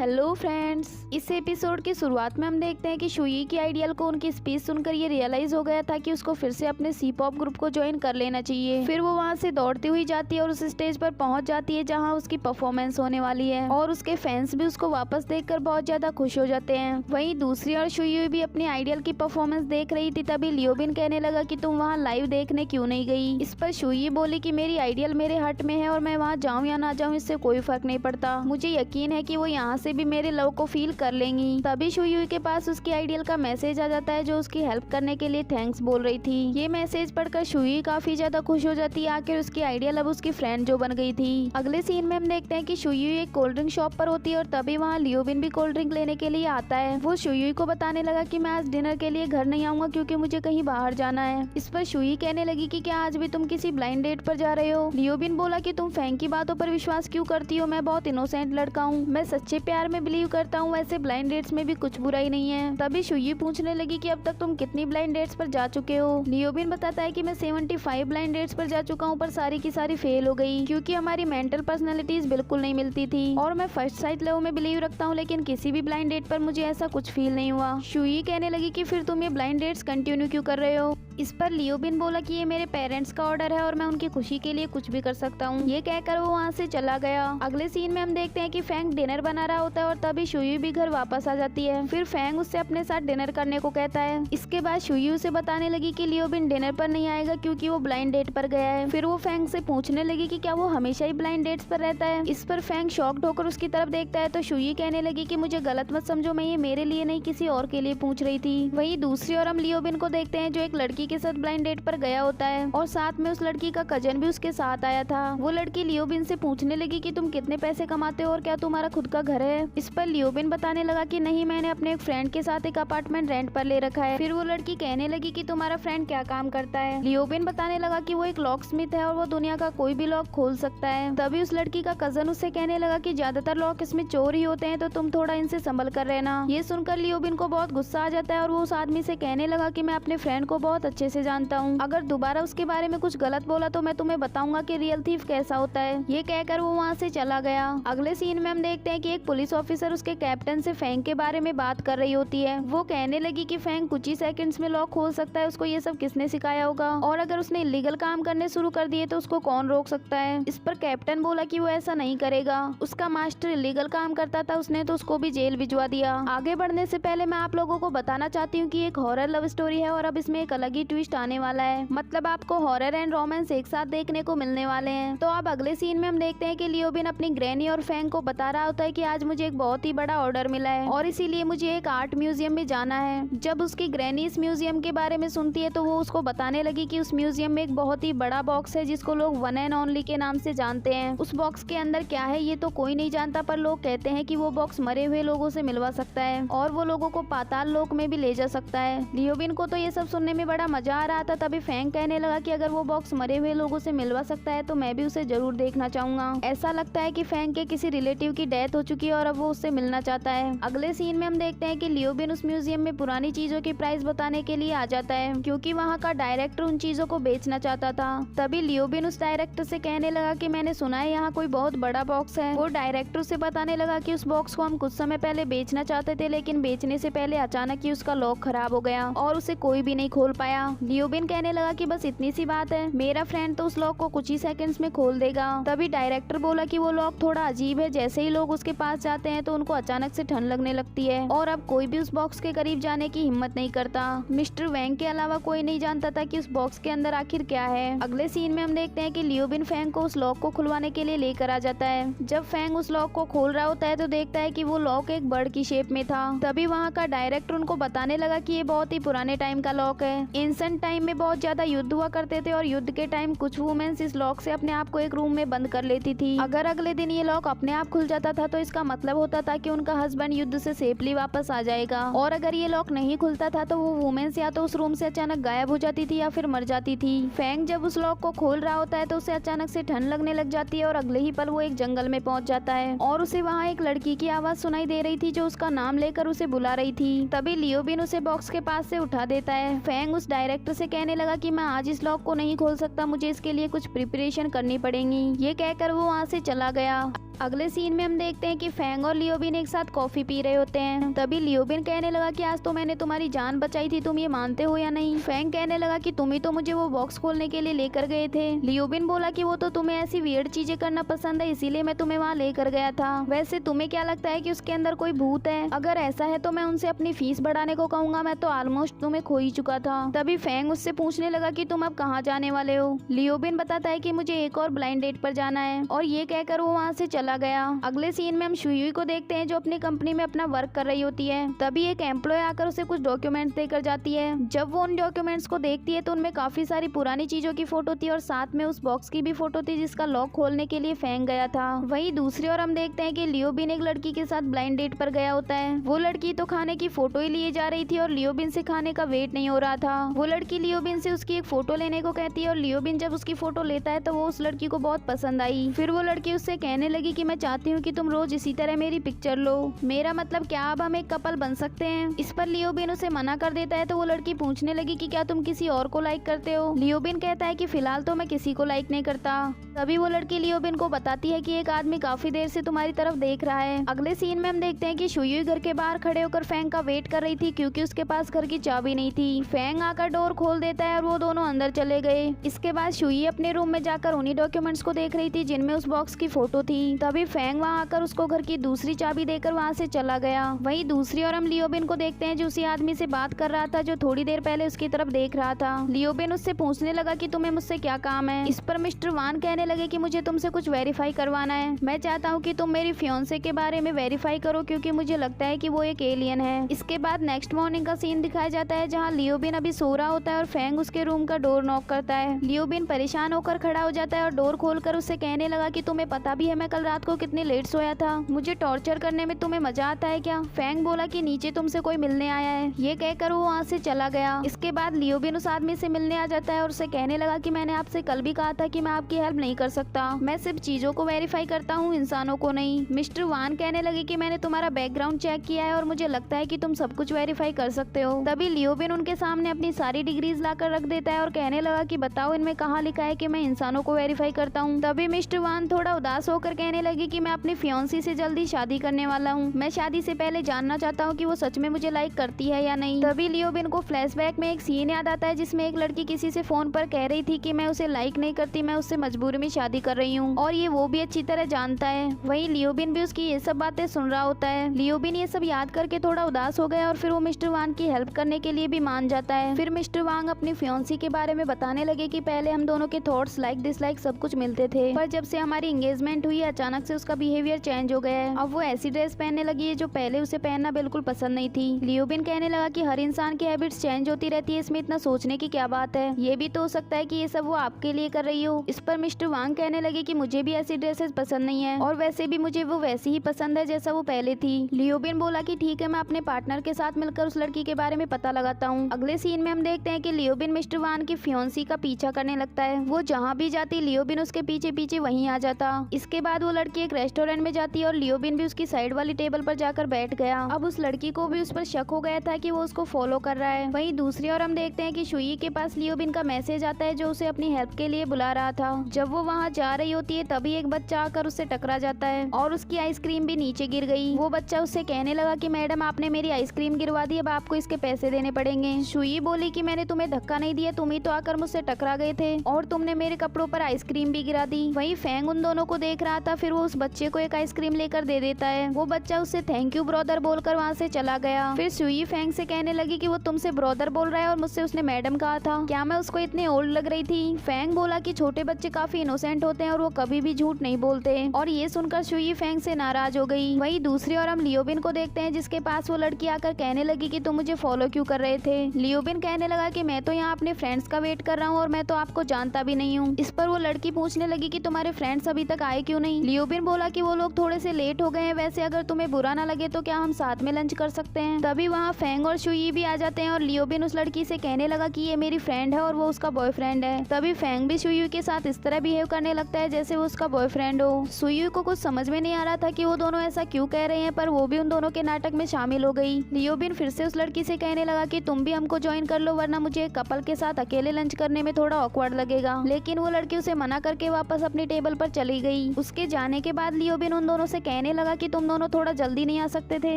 Hello friends, इस episode की शुरुआत में हम देखते हैं कि शुई की आइडियल को उनकी स्पीच सुनकर ये रियलाइज हो गया था कि उसको फिर से अपने सी-पॉप ग्रुप को ज्वाइन कर लेना चाहिए। फिर वो वहाँ से दौड़ती हुई जाती है और उस स्टेज पर पहुंच जाती है जहाँ उसकी परफॉर्मेंस होने वाली है और उसके फैंस भी उसको वापस देखकर बहुत ज्यादा खुश हो जाते हैं। वहीं दूसरी ओर शुई भी अपनी आइडियल की परफॉर्मेंस देख रही थी, तभी लियोबिन कहने लगा कि तुम वहाँ लाइव देखने क्यों नहीं गई। इस पर शुई बोली कि मेरी आइडियल मेरे हट में है और मैं वहाँ जाऊँ या ना जाऊँ इससे कोई फर्क नहीं पड़ता, मुझे यकीन है कि वो यहाँ से भी मेरे लव को फील कर लेंगी। तभी शुई के पास उसकी आइडियल का मैसेज आ जाता है जो उसकी हेल्प करने के लिए थैंक्स बोल रही थी। ये मैसेज पढ़कर शुई काफी ज्यादा खुश हो जाती है, आखिर उसकी आइडियल अब उसकी फ्रेंड जो बन गई थी। अगले सीन में हम देखते हैं कि शुई एक कोल्ड ड्रिंक शॉप पर होती है और तभी वहाँ लियोबिन भी कोल्ड ड्रिंक लेने के लिए आता है। वो शुई को बताने लगा कि मैं आज डिनर के लिए घर नहीं आऊंगा क्योंकि मुझे कहीं बाहर जाना है। इस पर शुई कहने लगी कि क्या आज भी तुम किसी ब्लाइंड डेट पर जा रहे हो। लियोबिन बोला कि तुम फैंग की बातों पर विश्वास क्यों करती हो, मैं बहुत इनोसेंट लड़का हूँ, मैं सच्चे प्यार में बिलीव करता हूँ, वैसे ब्लाइंड डेट्स में भी कुछ बुराई नहीं है। तभी शुई पूछने लगी कि अब तक तुम कितनी ब्लाइंड डेट्स पर जा चुके हो। लियोबिन बताता है कि मैं 75 ब्लाइंड डेट्स पर जा चुका हूँ, पर सारी की सारी फेल हो गई क्योंकि हमारी मेंटल पर्सनैलिटीज बिल्कुल नहीं मिलती थी और मैं फर्स्ट साइट लव में बिलीव रखता हूँ, लेकिन किसी भी ब्लाइंड डेट पर मुझे ऐसा कुछ फील नहीं हुआ। शुई कहने लगी कि फिर तुम ये ब्लाइंड डेट्स कंटिन्यू क्यों कर रहे हो। इस पर लियोबिन बोला कि ये मेरे पेरेंट्स का ऑर्डर है और मैं उनकी खुशी के लिए कुछ भी कर सकता हूँ। ये कहकर वो वहाँ से चला गया। अगले सीन में हम देखते हैं कि फैंग डिनर बना रहा होता है और तभी शुई भी घर वापस आ जाती है। फिर फैंग उससे अपने साथ डिनर करने को कहता है। इसके बाद शुई उसे बताने लगी कि लियोबिन डिनर पर नहीं आएगा क्योंकि वो ब्लाइंड डेट पर गया है। फिर वो फैंग से पूछने लगी कि क्या वो हमेशा ही ब्लाइंड डेट्स पर रहता है। इस पर फैंग शॉक्ड होकर उसकी तरफ देखता है तो शुई कहने लगी कि मुझे गलत मत समझो, मैं ये मेरे लिए नहीं किसी और के लिए पूछ रही थी। वहीं दूसरी ओर हम लियोबिन को देखते हैं जो एक लड़की के साथ ब्लाइंड डेट पर गया होता है और साथ में उस लड़की का कजन भी उसके साथ आया था। वो लड़की लियोबिन से पूछने लगी कि तुम कितने पैसे कमाते हो और क्या तुम्हारा खुद का घर है। इस पर लियोबिन बताने लगा कि नहीं, मैंने अपने एक फ्रेंड के साथ एक अपार्टमेंट रेंट पर ले रखा है। फिर वो लड़की कहने लगी कि तुम्हारा फ्रेंड क्या काम करता है। लियोबिन बताने लगा कि वो एक लॉक स्मिथ है और वो दुनिया का कोई भी लॉक खोल सकता है। तभी उस लड़की का कजन उससे कहने लगा कि ज्यादातर लॉक स्मिथ चोर ही होते हैं, तो तुम थोड़ा इनसे संभल कर रहना। ये सुनकर लियोबिन को बहुत गुस्सा आ जाता है और वो उस आदमी से कहने लगा कि मैं अपने फ्रेंड को बहुत अच्छे से जानता हूँ, अगर दोबारा उसके बारे में कुछ गलत बोला तो मैं तुम्हें बताऊंगा कि रियल थीफ कैसा होता है। ये कहकर वो वहाँ से चला गया। अगले सीन में हम देखते हैं कि एक पुलिस ऑफिसर उसके कैप्टन से फैंग के बारे में बात कर रही होती है। वो कहने लगी कि फैंग कुछ ही सेकंड्स में लॉक खोल सकता है, उसको ये सब किसने सिखाया होगा और अगर उसने इलीगल काम करने शुरू कर दिए तो उसको कौन रोक सकता है। इस पर कैप्टन बोला कि वो ऐसा नहीं करेगा, उसका मास्टर इलीगल काम करता था, उसने तो उसको भी जेल भिजवा दिया। आगे बढ़ने से पहले मैं आप लोगों को बताना चाहती हूँ कि एक हॉरर लव स्टोरी है और अब इसमें एक अलग ही ट्विस्ट आने वाला है, मतलब आपको हॉरर एंड रोमांस एक साथ देखने को मिलने वाले हैं। तो अब अगले सीन में हम देखते हैं कि लियोबिन अपनी ग्रैनी और फैंग को बता रहा होता है कि आज मुझे एक बहुत ही बड़ा ऑर्डर मिला है और इसीलिए मुझे एक आर्ट म्यूजियम में जाना है। जब उसकी ग्रैनी इस म्यूजियम के बारे में सुनती है तो वो उसको बताने लगी कि उस म्यूजियम में एक बहुत ही बड़ा बॉक्स है जिसको लोग वन एंड ओनली के नाम से जानते हैं। उस बॉक्स के अंदर क्या है ये तो कोई नहीं जानता, पर लोग कहते हैं कि वो बॉक्स मरे हुए लोगों से मिलवा सकता है और वो लोगों को पाताल लोक में भी ले जा सकता है। लियोबिन को तो ये सब सुनने में बड़ा मजा आ रहा था। तभी फैंग कहने लगा कि अगर वो बॉक्स मरे हुए लोगों से मिलवा सकता है तो मैं भी उसे जरूर देखना चाहूंगा। ऐसा लगता है कि फैंग के किसी रिलेटिव की डेथ हो चुकी है और अब वो उससे मिलना चाहता है। अगले सीन में हम देखते हैं कि लियोबिन उस म्यूजियम में पुरानी चीजों की प्राइस बताने के लिए आ जाता है क्योंकि वहाँ का डायरेक्टर उन चीजों को बेचना चाहता था। तभी लियोबिन उस डायरेक्टर से कहने लगा कि मैंने सुना है यहाँ कोई बहुत बड़ा बॉक्स है। वो डायरेक्टर से बताने लगा कि उस बॉक्स को हम कुछ समय पहले बेचना चाहते थे, लेकिन बेचने से पहले अचानक ही उसका लॉक खराब हो गया और उसे कोई भी नहीं खोल पाया। लियोबिन कहने लगा कि बस इतनी सी बात है, मेरा फ्रेंड तो उस लॉक को कुछ ही सेकंड्स में खोल देगा। तभी डायरेक्टर बोला कि वो लॉक थोड़ा अजीब है, जैसे ही लोग उसके पास जाते हैं तो उनको अचानक से ठंड लगने लगती है और अब कोई भी उस बॉक्स के करीब जाने की हिम्मत नहीं करता। मिस्टर वैंग के अलावा कोई नहीं जानता था कि उस बॉक्स के अंदर आखिर क्या है। अगले सीन में हम देखते हैं कि लियोबिन फैंग को उस लॉक को खुलवाने के लिए लेकर आ जाता है। जब फैंग उस लॉक को खोल रहा होता है तो देखता है कि वो लॉक एक बर्ड की शेप में था। तभी वहाँ का डायरेक्टर उनको बताने लगा कि ये बहुत ही पुराने टाइम का लॉक है। एंशिएंट टाइम में बहुत ज्यादा युद्ध हुआ करते थे और युद्ध के टाइम कुछ वुमेन्स इस लॉक से अपने आप को एक रूम में बंद कर लेती थी। अगर अगले दिन ये लॉक अपने आप खुल जाता था तो इसका मतलब होता था कि उनका हस्बैंड युद्ध से सेफली वापस आ जाएगा और अगर ये लॉक नहीं खुलता था तो वो वुमेन्स या तो उस रूम से अचानक गायब हो जाती थी या फिर मर जाती थी। फैंग जब उस लॉक को खोल रहा होता है तो उसे अचानक से ठंड लगने लग जाती है और अगले ही पल वो एक जंगल में पहुंच जाता है और उसे वहाँ एक लड़की की आवाज सुनाई दे रही थी जो उसका नाम लेकर उसे बुला रही थी। तभी लियोबिन उसे बॉक्स के पास से उठा देता है। फैंग उस डायरेक्टर से कहने लगा कि मैं आज इस लॉक को नहीं खोल सकता, मुझे इसके लिए कुछ प्रिपरेशन करनी पड़ेगी। ये कहकर वो वहाँ से चला गया। अगले सीन में हम देखते हैं कि फेंग और लियोबिन एक साथ कॉफी पी रहे होते हैं। तभी लियोबिन कहने लगा कि आज तो मैंने तुम्हारी जान बचाई थी, तुम ये मानते हो या नहीं। फेंग कहने लगा कि तुम ही तो मुझे वो बॉक्स खोलने के लिए लेकर गए थे। लियोबिन बोला कि वो तो तुम्हें ऐसी वियर्ड चीजें करना पसंद है, इसीलिए मैं तुम्हें वहाँ लेकर गया था। वैसे तुम्हें क्या लगता है कि उसके अंदर कोई भूत है? अगर ऐसा है तो मैं उनसे अपनी फीस बढ़ाने को कहूंगा, मैं तो ऑलमोस्ट तुम्हें खो ही चुका था। तभी फेंग उससे पूछने लगा कि तुम अब कहाँ जाने वाले हो। लियोबिन बताता है कि मुझे एक और ब्लाइंड डेट पर जाना है, और ये कहकर वो वहाँ से चला गया। अगले सीन में हम शुई को देखते हैं जो अपनी कंपनी में अपना वर्क कर रही होती है। तभी एक एम्प्लॉय आकर उसे कुछ डॉक्यूमेंट्स देकर जाती है। जब वो उन डॉक्यूमेंट्स को देखती है तो उनमें काफी सारी पुरानी चीजों की फोटो थी, और साथ में उस बॉक्स की भी फोटो थी जिसका लॉक खोलने के लिए फेंग गया था। वहीं दूसरी ओर हम देखते हैं कि लियोबिन एक लड़की के साथ ब्लाइंड डेट पर गया होता है। वो लड़की तो खाने की फोटो ही लिए जा रही थी और लियोबिन से खाने का वेट नहीं हो रहा था। वो लड़की लियोबिन से उसकी एक फोटो लेने को कहती है, और लियोबिन जब उसकी फोटो लेता है तो वो उस लड़की को बहुत पसंद आई। फिर वो लड़की उससे कहने लगी कि मैं चाहती हूँ कि तुम रोज इसी तरह मेरी पिक्चर लो। मेरा मतलब क्या अब हम एक कपल बन सकते हैं? इस पर लियोबिन उसे मना कर देता है। तो वो लड़की पूछने लगी कि क्या तुम किसी और को लाइक करते हो? लियोबिन कहता है कि फिलहाल तो मैं किसी को लाइक नहीं करता। तभी वो लड़की लियोबिन को बताती है कि एक आदमी काफी देर से तुम्हारी तरफ देख रहा है। अगले सीन में हम देखते हैं कि शुई घर के बाहर खड़े होकर फेंग का वेट कर रही थी, क्योंकि उसके पास घर की चाबी नहीं थी। फेंग आकर डोर खोल देता है और वो दोनों अंदर चले गए। इसके बाद शुई अपने रूम में जाकर उन्हीं डॉक्यूमेंट्स को देख रही थी जिनमें उस बॉक्स की फोटो थी। तभी फेंग वहाँ आकर उसको घर की दूसरी चाबी देकर वहाँ से चला गया। वहीं दूसरी ओर हम लियोबिन को देखते हैं जो उसी आदमी से बात कर रहा था जो थोड़ी देर पहले उसकी तरफ देख रहा था। लियोबिन उससे पूछने लगा कि तुम्हें मुझसे क्या काम है। इस पर मिस्टर वान कहने लगे कि मुझे तुमसे कुछ वेरीफाई करवाना है। मैं चाहता हूँ कि तुम मेरी फियोंसे के बारे में वेरीफाई करो, क्योंकि मुझे लगता है कि वो एक एलियन है। इसके बाद नेक्स्ट मॉर्निंग का सीन दिखाया जाता है जहाँ लियोबिन अभी सो रहा होता है और फेंग उसके रूम का डोर नॉक करता है। लियोबिन परेशान होकर खड़ा हो जाता है और डोर खोलकर उससे कहने लगा कि तुम्हें पता भी है मैं कल रात को कितनी लेट सोया था, मुझे टॉर्चर करने में तुम्हें मजा आता है क्या? फेंग बोला कि नीचे तुमसे कोई मिलने आया है। ये कहकर वो वहाँ से चला गया। इसके बाद लियोबिन उस आदमी से मिलने आ जाता है और उसे कहने लगा कि मैंने आपसे कल भी कहा था कि मैं आपकी हेल्प नहीं कर सकता, मैं सिर्फ चीजों को वेरीफाई करता हूँ, इंसानों को नहीं। मिस्टर वान कहने लगे कि मैंने तुम्हारा बैकग्राउंड चेक किया है और मुझे लगता है कि तुम सब कुछ वेरीफाई कर सकते हो। तभी लियोबिन उनके सामने अपनी सारी डिग्रीज लाकर रख देता है और कहने लगा कि बताओ इनमें कहाँ लिखा है कि मैं इंसानों को वेरीफाई करता हूँ। तभी मिस्टर वान थोड़ा उदास होकर कहने लगे कि मैं अपनी फियोंसी से जल्दी शादी करने वाला हूँ, मैं शादी से पहले जानना चाहता हूँ कि वो सच में मुझे लाइक करती है या नहीं। तभी लियोबिन को फ्लैशबैक में एक सीन याद आता है जिसमें एक लड़की किसी से फोन पर कह रही थी कि मैं उसे लाइक नहीं करती, मैं उससे मजबूरी में शादी कर रही हूँ, और ये वो भी अच्छी तरह जानता है। वहीं लियोबिन भी उसकी ये सब बातें सुन रहा होता है। लियोबिन ये सब याद करके थोड़ा उदास हो गया और फिर वो मिस्टर वांग की हेल्प करने के लिए भी मान जाता है। फिर मिस्टर वांग अपनी फियोंसी के बारे में बताने लगे कि पहले हम दोनों के थॉट्स लाइक डिसलाइक सब कुछ मिलते थे, पर जब से हमारी एंगेजमेंट हुई अचानक से उसका बिहेवियर चेंज हो गया है। अब वो ऐसी ड्रेस पहनने लगी है जो पहले उसे पहनना बिल्कुल पसंद नहीं थी। लियोबिन कहने लगा कि हर इंसान की हैबिट्स चेंज होती रहती है, इसमें इतना सोचने की क्या बात है, ये भी तो हो सकता है कि ये सब वो आपके लिए कर रही हो। इस पर मिस्टर वांग कहने लगे कि मुझे भी ऐसी ड्रेसेस पसंद नहीं है, और वैसे भी मुझे वो वैसी ही पसंद है जैसा वो पहले थी। लियोबिन बोला कि ठीक है, मैं अपने पार्टनर के साथ मिलकर उस लड़की के बारे में पता लगाता हूँ। अगले सीन में हम देखते हैं कि लियोबिन मिस्टर वान की फियोंसी का पीछा करने लगता है। वो जहाँ भी जाती लियोबिन उसके पीछे पीछे वहीं आ जाता। इसके बाद वो लड़की एक रेस्टोरेंट में जाती है और लियोबिन भी उसकी साइड वाली टेबल पर जाकर बैठ गया। अब उस लड़की को भी उस पर शक हो गया था कि वो उसको फॉलो कर रहा है। वहीं दूसरी ओर हम देखते हैं कि शुई के पास लियोबिन का मैसेज आता है जो उसे अपनी हेल्प के लिए बुला रहा था। जब वो वहाँ जा रही होती है तभी एक बच्चा आकर उससे टकरा जाता है और उसकी आइसक्रीम भी नीचे गिर गई। वो बच्चा उससे कहने लगा कि मैडम आपने मेरी आइसक्रीम गिरवा दी, अब आपको इसके पैसे देने पड़ेंगे। शुई बोली कि मैंने तुम्हें धक्का नहीं दिया, तुम ही तो आकर मुझसे टकरा गए थे और तुमने मेरे कपड़ों पर आइसक्रीम भी गिरा दी। वहीं फेंग उन दोनों को देख रहा था, फिर वो उस बच्चे को एक आइसक्रीम लेकर दे देता है। वो बच्चा उससे थैंक यू ब्रदर बोलकर वहाँ से चला गया। फिर शुई फेंग से कहने लगी कि वो तुमसे ब्रदर बोल रहा है और मुझसे उसने मैडम कहा था, क्या मैं उसको इतनी ओल्ड लग रही थी? फेंग बोला कि छोटे बच्चे काफी इनोसेंट होते हैं और वो कभी भी झूठ नहीं बोलते, और ये सुनकर शुई फेंग से नाराज हो गई। वहीं दूसरी ओर हम लियोबिन को देखते हैं जिसके पास वो लड़की आकर कहने लगी कि तुम मुझे फॉलो क्यों कर रहे थे। लियोबिन कहने लगा कि मैं तो यहाँ अपने फ्रेंड्स का वेट कर रहा हूँ और मैं तो आपको जानता भी नहीं हूँ। इस पर वो लड़की पूछने लगी कि तुम्हारे फ्रेंड्स अभी तक आए क्यों नहीं। लियोबिन बोला कि वो लोग थोड़े से लेट हो गए हैं, वैसे अगर तुम्हें बुरा ना लगे तो क्या हम साथ में लंच कर सकते हैं। तभी वहाँ फेंग और शुई भी आ जाते हैं और लियोबिन उस लड़की से कहने लगा कि ये मेरी फ्रेंड है और वो उसका बॉयफ्रेंड है। तभी फेंग भी शुई के साथ इस तरह बिहेव करने लगता है जैसे वो उसका बॉयफ्रेंड हो। शुई को कुछ समझ में नहीं आ रहा था कि वो दोनों ऐसा क्यों कह रहे हैं, पर वो भी उन दोनों के नाटक में शामिल हो गई। लियोबिन फिर से उस लड़की से कहने लगा कि तुम भी हमको ज्वाइन कर लो, वरना मुझे कपल के साथ अकेले लंच करने में थोड़ा ऑकवर्ड लगेगा। लेकिन वो लड़की उसे मना करके वापस अपनी टेबल पर चली गई। उसके जाने जाने के बाद लियोबिन उन दोनों से कहने लगा कि तुम दोनों थोड़ा जल्दी नहीं आ सकते थे।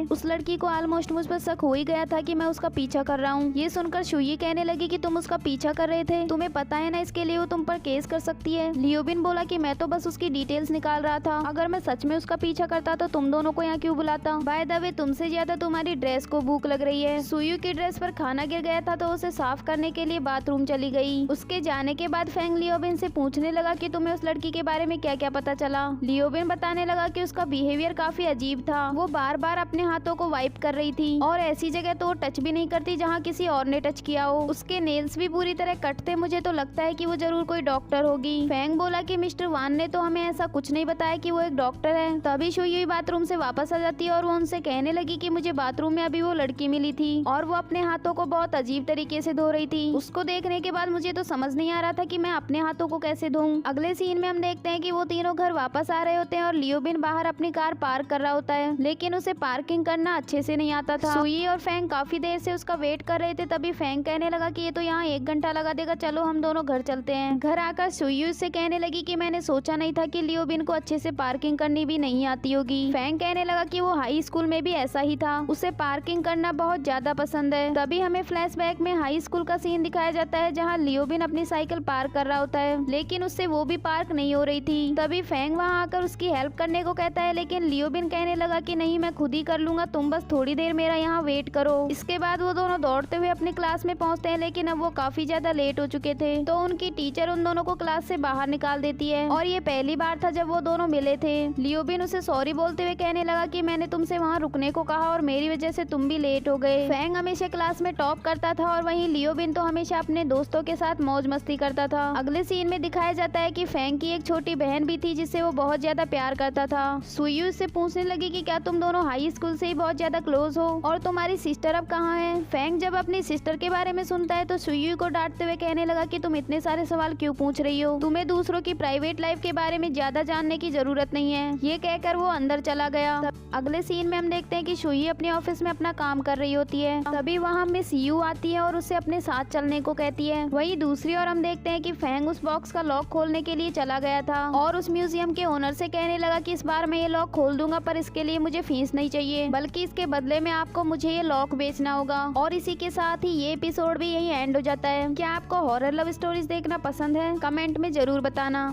उस लड़की को ऑलमोस्ट मुझ पर शक हो ही गया था कि मैं उसका पीछा कर रहा हूँ। ये सुनकर शुई कहने लगी कि तुम उसका पीछा कर रहे थे, तुम्हें पता है ना इसके लिए वो तुम पर केस कर सकती है। लियोबिन बोला कि मैं तो बस उसकी डिटेल्स निकाल रहा था, अगर मैं सच में उसका पीछा करता तो तुम दोनों को यहाँ क्यों बुलाता। बाय द वे तुमसे ज्यादा तुम्हारी ड्रेस को भूख लग रही है। सुयू की ड्रेस पर खाना गिर गया था तो उसे साफ करने के लिए बाथरूम चली गई। उसके जाने के बाद फेंग लियोबिन से पूछने लगा कि तुम्हें उस लड़की के बारे में क्या क्या पता चला। लियोबिन बताने लगा कि उसका बिहेवियर काफी अजीब था, वो बार बार अपने हाथों को वाइप कर रही थी और ऐसी जगह तो टच भी नहीं करती जहाँ किसी और ने टच किया हो। उसके नेल्स भी पूरी तरह कट थे, मुझे तो लगता है कि वो जरूर कोई डॉक्टर होगी। फेंग बोला कि मिस्टर वान ने तो हमें ऐसा कुछ नहीं बताया कि वो एक डॉक्टर है। तभी शुई बाथरूम से वापस आ जाती है और वो उनसे कहने लगी कि मुझे बाथरूम में अभी वो लड़की मिली थी और वो अपने हाथों को बहुत अजीब तरीके से धो रही थी। उसको देखने के बाद मुझे तो समझ नहीं आ रहा था कि मैं अपने हाथों को कैसे धोऊं। अगले सीन में हम देखते हैं कि वो तीनों घर वापस आ रहे होते हैं और लियोबिन बाहर अपनी कार पार्क कर रहा होता है, लेकिन उसे पार्किंग करना अच्छे से नहीं आता था। सुई और फेंग काफी देर से उसका वेट कर रहे थे। तभी फेंग कहने लगा कि ये तो यहाँ 1 घंटा लगा देगा, चलो हम दोनों घर चलते हैं। घर आकर सुई उससे कहने लगी कि मैंने सोचा नहीं था कि लियोबिन को अच्छे से पार्किंग करनी भी नहीं आती होगी। फेंग कहने लगा कि वो हाई स्कूल में भी ऐसा ही था, उसे पार्किंग करना बहुत ज्यादा पसंद है। तभी हमें फ्लैशबैक में हाई स्कूल का सीन दिखाया जाता है जहाँ लियोबिन अपनी साइकिल पार्क कर रहा होता है, लेकिन उससे वो भी पार्क नहीं हो रही थी। तभी फेंग वहाँ आकर उसकी हेल्प करने को कहता है, लेकिन लियोबिन कहने लगा कि नहीं मैं खुद ही कर लूंगा, तुम बस थोड़ी देर मेरा यहाँ वेट करो। इसके बाद वो दोनों दौड़ते हुए अपनी क्लास में पहुँचते हैं, लेकिन अब वो काफी ज्यादा लेट हो चुके थे तो उनकी टीचर उन दोनों को क्लास से बाहर निकाल देती है और ये पहली बार था जब वो दोनों मिले थे। लियोबिन उसे सॉरी बोलते हुए कहने लगा कि मैंने तुमसे वहाँ रुकने को कहा और मेरी वजह से तुम भी लेट हो गए। फेंग हमेशा क्लास में टॉप करता था और वहीं लियोबिन तो हमेशा अपने दोस्तों के साथ मौज मस्ती करता था। अगले सीन में दिखाया जाता है कि फेंग की एक छोटी बहन भी थी जिससे वो बहुत ज्यादा प्यार करता था। सुयू उससे पूछने लगी कि क्या तुम दोनों हाई स्कूल से ही बहुत ज्यादा क्लोज हो और तुम्हारी सिस्टर अब कहाँ है। फेंग जब अपनी सिस्टर के बारे में सुनता है तो सुयू को डांटते हुए कहने लगा कि तुम इतने सारे सवाल क्यों पूछ रही हो, तुम्हें दूसरों की प्राइवेट लाइफ के बारे में ज्यादा जानने की जरूरत नहीं है। ये कहकर वो अंदर चला गया। अगले सीन में हम देखते हैं कि शुई अपने ऑफिस में अपना काम कर रही होती है। तभी वहाँ मिस यू आती है और उसे अपने साथ चलने को कहती है। वही दूसरी ओर हम देखते हैं कि फेंग उस बॉक्स का लॉक खोलने के लिए चला गया था और उस म्यूजियम के ओनर से कहने लगा कि इस बार मैं ये लॉक खोल दूंगा, पर इसके लिए मुझे फीस नहीं चाहिए, बल्कि इसके बदले में आपको मुझे ये लॉक बेचना होगा। और इसी के साथ ही ये एपिसोड भी यही एंड हो जाता है। क्या आपको हॉरर लव स्टोरीज देखना पसंद है? कमेंट में जरूर बताना।